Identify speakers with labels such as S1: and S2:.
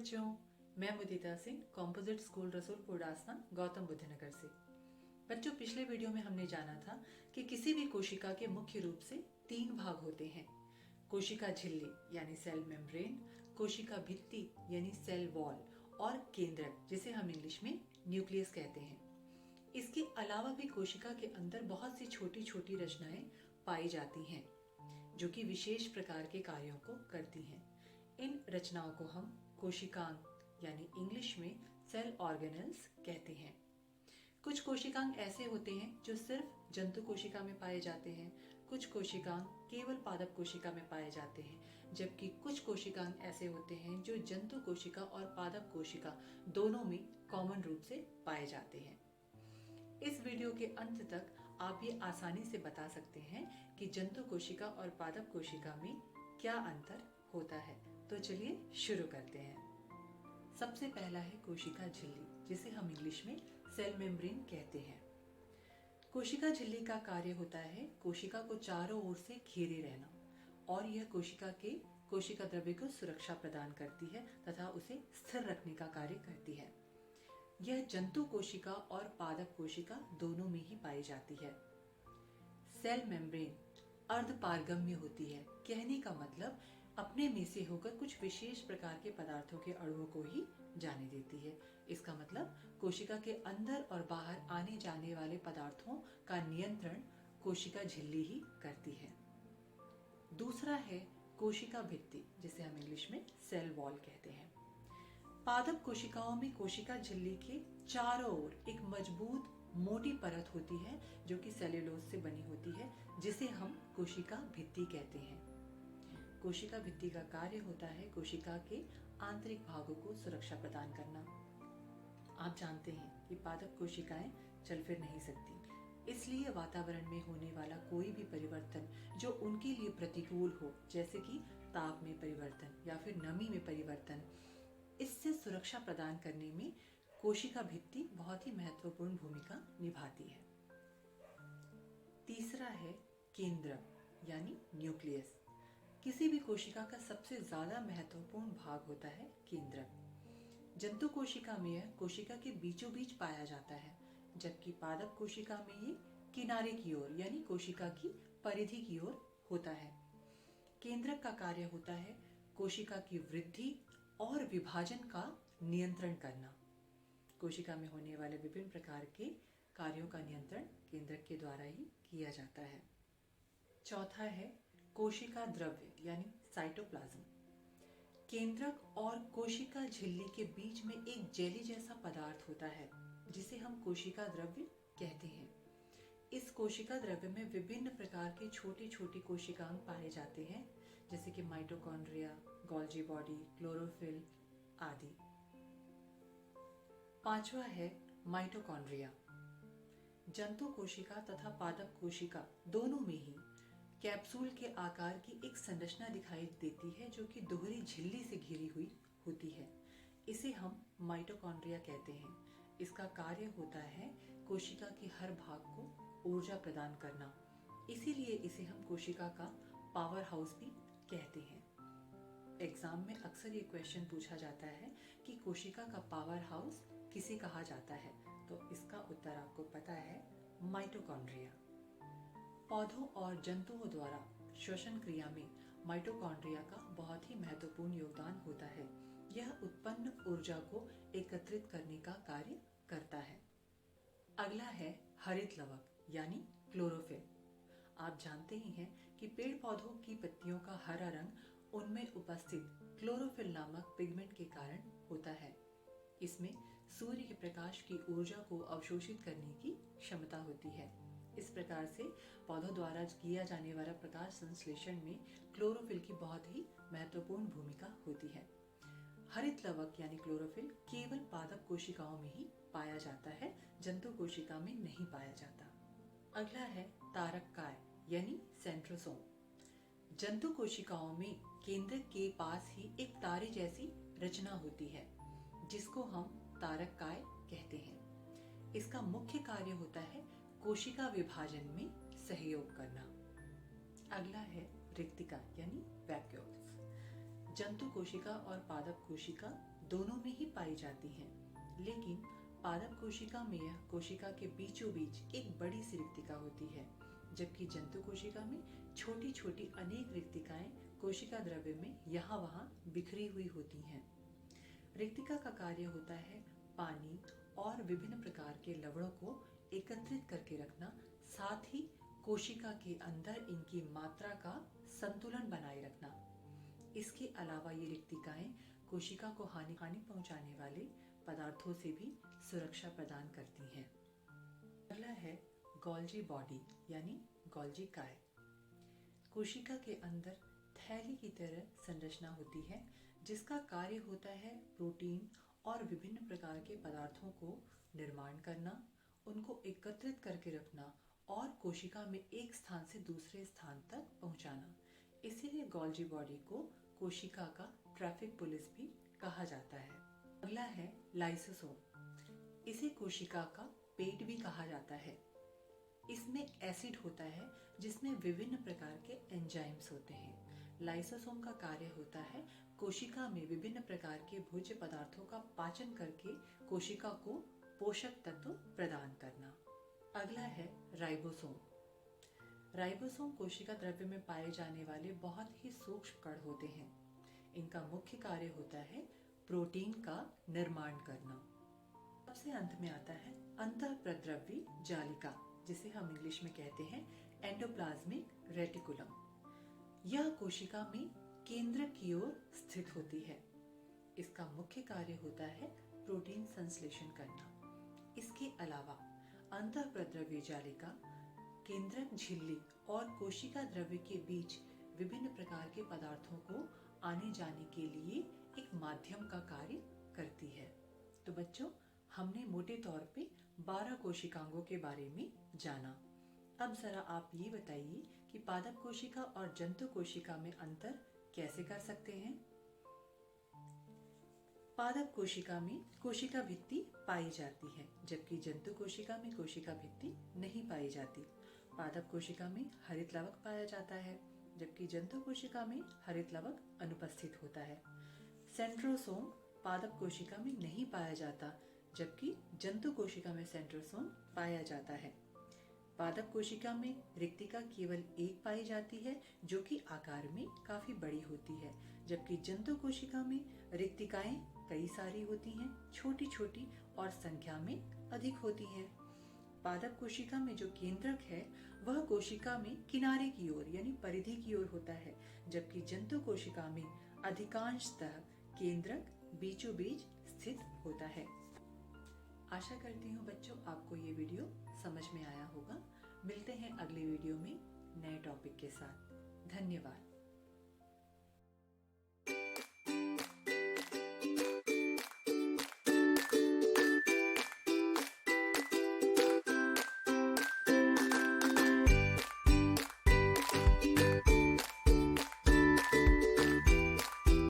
S1: बच्चों, मैं मुदिता Singh composite school Rasulpur Dasna Gautam Buddha नगर से। बच्चों, पिछले वीडियो में हमने जाना था कि किसी भी कोशिका के मुख्य रूप से 3 भाग होते हैं। कोशिका झिल्ली यानी सेल मेम्ब्रेन, कोशिका भित्ति यानी सेल वॉल और केंद्रक जिसे हम इंग्लिश में न्यूक्लियस कहते हैं। इसके अलावा भी कोशिका के अंदर बहुत सी छोटी छोटी रचनाएं पाई जाती हैं जो कि विशेष प्रकार के कार्यों को करती हैं। इन रचनाओं को हम कोशिकांग यानी इंग्लिश में सेल ऑर्गेनेल्स कहते हैं। कुछ कोशिकांग ऐसे होते हैं जो सिर्फ जंतु कोशिका में पाए जाते हैं, कुछ कोशिकांग केवल पादप कोशिका में पाए जाते हैं, जबकि कुछ कोशिकांग ऐसे होते हैं जो जंतु कोशिका और पादप कोशिका दोनों में कॉमन रूप से पाए जाते हैं। इस वीडियो के अंत तक आप ये आसानी से बता सकते हैं कि जंतु कोशिका और पादप कोशिका में क्या अंतर होता है। तो चलिए शुरू करते हैं। सबसे पहला है कोशिका झिल्ली, जिसे हम इंग्लिश में सेल मेम्ब्रेन कहते हैं। कोशिका झिल्ली का कार्य होता है कोशिका को चारों ओर से घेरे रहना, और यह कोशिका द्रव्य को सुरक्षा प्रदान करती है तथा उसे स्थिर रखने का कार्य करती है। यह जंतु कोशिका और पादप कोशिका दोनों में ही पाई जाती है। सेल मेम्ब्रेन अर्धपारगम्य होती है, कहने का मतलब अपने में से होकर कुछ विशेष प्रकार के पदार्थों के अणुओं को ही जाने देती है। इसका मतलब कोशिका के अंदर और बाहर आने जाने वाले पदार्थों का नियंत्रण कोशिका झिल्ली ही करती है। दूसरा है कोशिका भित्ति, जिसे हम इंग्लिश में सेल वॉल कहते हैं। पादप कोशिकाओं में कोशिका झिल्ली के चारों ओर एक मजबूत मोटी परत होती है जो कि सेल्यूलोज से बनी होती है, जिसे हम कोशिका भित्ति कहते हैं। कोशिका भित्ति का कार्य होता है कोशिका के आंतरिक भागों को सुरक्षा प्रदान करना। आप जानते हैं कि पादप कोशिकाएं चल फिर नहीं सकती, इसलिए वातावरण में होने वाला कोई भी परिवर्तन जो उनके लिए प्रतिकूल हो, जैसे कि ताप में परिवर्तन या फिर नमी में परिवर्तन, इससे सुरक्षा प्रदान करने में कोशिका भित्ति बहुत ही महत्वपूर्ण भूमिका निभाती है। तीसरा है केंद्रक यानी न्यूक्लियस। किसी भी कोशिका का सबसे ज्यादा महत्वपूर्ण भाग होता है केंद्रक। जंतु कोशिका में यह कोशिका के बीचों बीच पाया जाता है, जबकि पादप कोशिका में ये किनारे की ओर यानी कोशिका की परिधि की ओर होता है। केंद्रक का कार्य होता है कोशिका की वृद्धि और विभाजन का नियंत्रण करना। कोशिका में होने वाले विभिन्न प्रकार के कार्यों का नियंत्रण केंद्रक के द्वारा ही किया जाता है। चौथा है कोशिका द्रव्य यानी साइटोप्लाज्म। केंद्रक और कोशिका झिल्ली के बीच में एक जेली जैसा पदार्थ होता है जिसे हम कोशिका द्रव्य कहते हैं। इस कोशिका द्रव्य में विभिन्न प्रकार के छोटी छोटी कोशिकांग पाए जाते हैं, जैसे कि माइटोकॉन्ड्रिया, गोल्जी बॉडी, क्लोरोफिल आदि। पांचवा है माइटोकॉन्ड्रिया। जंतु कोशिका तथा पादप कोशिका दोनों में ही कैप्सूल के आकार की एक संरचना दिखाई देती है जो कि दोहरी झिल्ली से घिरी हुई होती है। इसे हम माइटोकॉन्ड्रिया कहते हैं। इसका कार्य होता है कोशिका के हर भाग को ऊर्जा प्रदान करना, इसीलिए इसे हम कोशिका का पावर हाउस भी कहते हैं। एग्जाम में अक्सर ये क्वेश्चन पूछा जाता है कि कोशिका का पावर हाउस किसे कहा जाता है, तो इसका उत्तर आपको पता है, माइटोकॉन्ड्रिया। पौधों और जंतुओं द्वारा श्वसन क्रिया में माइटोकॉन्ड्रिया का बहुत ही महत्वपूर्ण योगदान होता है। यह उत्पन्न ऊर्जा को एकत्रित करने का कार्य करता है। अगला है हरित लवक यानी क्लोरोफिल। आप जानते ही हैं कि पेड़ पौधों की पत्तियों का हरा रंग उनमें उपस्थित क्लोरोफिल नामक पिगमेंट के कारण होता है। इसमें सूर्य के प्रकाश की ऊर्जा को अवशोषित करने की क्षमता होती है। इस प्रकार से पौधों द्वारा किया जाने वाला प्रकाश संश्लेषण में क्लोरोफिल की बहुत ही महत्वपूर्ण भूमिका होती है। हरित लवक यानी क्लोरोफिल केवल पादप कोशिकाओं में ही पाया जाता है, जंतु कोशिका में नहीं पाया जाता। अगला है तारककाय यानी सेंट्रोसोम। जंतु कोशिकाओं में केंद्रक के पास ही एक तारे जैसी रचना होती है जिसको हम तारककाय कहते हैं। इसका मुख्य कार्य होता है कोशिका विभाजन में सहयोग करना। अगला है रिक्तिका यानी वैक्यूल्स। जंतु कोशिका और पादप कोशिका दोनों में ही पाई जाती हैं, लेकिन पादप कोशिका में यह कोशिका के बीचों बीच एक बड़ी सी रिक्तिका होती है, जबकि जंतु कोशिका में छोटी छोटी अनेक रिक्तिकाएं कोशिका द्रव्य में यहाँ वहाँ बिखरी हुई होती हैं। रिक्तिका का कार्य होता है पानी और विभिन्न प्रकार के लवणों को एकत्रित करके रखना, साथ ही कोशिका के अंदर इनकी मात्रा का संतुलन बनाए रखना। इसके अलावा ये रिक्तिकाएं कोशिका को हानि पहुंचाने वाले पदार्थों से भी सुरक्षा प्रदान करती हैं। अगला है गोल्जी बॉडी यानी गोल्जी काय। कोशिका के अंदर थैली की तरह संरचना होती है, जिसका कार्य होता है प्रोटीन और विभिन्न प्रकार के पदार्थों को निर्माण करना, उनको एकत्रित करके रखना और कोशिका में एक स्थान से दूसरे स्थान तक पहुंचाना। इसीलिए गोल्जी बॉडी को कोशिका का ट्रैफिक पुलिस भी कहा जाता है। अगला है लाइसोसोम। इसे कोशिका का पेट भी कहा जाता है। इसमें एसिड होता है जिसमें विभिन्न प्रकार के एंजाइम्स होते हैं। लाइसोसोम का कार्य होता है कोशिका में विभिन्न प्रकार के भोज्य पदार्थों का पाचन करके कोशिका को पोषक तत्व प्रदान करना। अगला है राइबोसोम। राइबोसोम कोशिका द्रव्य में पाए जाने वाले बहुत ही सूक्ष्म कण होते हैं। इनका मुख्य कार्य होता है प्रोटीन का निर्माण करना। सबसे अंत में आता है अंतःप्रद्रव्य जालिका, जिसे हम इंग्लिश में कहते हैं एंडोप्लाज्मिक रेटिकुलम। यह कोशिका में केंद्रक की ओर स्थित होती है। इसका मुख्य कार्य होता है प्रोटीन संश्लेषण करना। इसके अलावा अंतःप्रद्रव्य जालिका केंद्रक झिल्ली और कोशिका द्रव्य के बीच विभिन्न प्रकार के पदार्थों को आने जाने के लिए एक माध्यम का कार्य करती है। तो बच्चों, हमने मोटे तौर पे 12 कोशिकांगों के बारे में जाना। अब जरा आप ये बताइए कि पादप कोशिका और जंतु कोशिका में अंतर कैसे कर सकते हैं। पादप कोशिका में कोशिका भित्ति पाई जाती है, जबकि जंतु कोशिका में कोशिका भित्ति नहीं पाई जाती। पादप कोशिका में हरित लवक पाया जाता है, जबकि जंतु कोशिका में हरित लवक अनुपस्थित होता है। सेंट्रोसोम पादप कोशिका में नहीं पाया जाता, जबकि जंतु कोशिका में सेंट्रोसोम पाया जाता है। पादप कोशिका में रिक्तिका केवल एक पाई जाती है, जो कि आकार में काफी बड़ी होती है, जबकि जंतु कोशिका में रिक्तिकाएं कई सारी होती हैं, छोटी छोटी और संख्या में अधिक होती हैं। पादप कोशिका में जो केंद्रक है वह कोशिका में किनारे की ओर यानी परिधि की ओर होता है, जबकि जंतु कोशिका में अधिकांशतः केंद्रक बीचों बीच स्थित होता है। आशा करती हूँ बच्चों आपको ये वीडियो समझ में आया होगा। मिलते हैं अगले वीडियो में नए टॉपिक के साथ। धन्यवाद।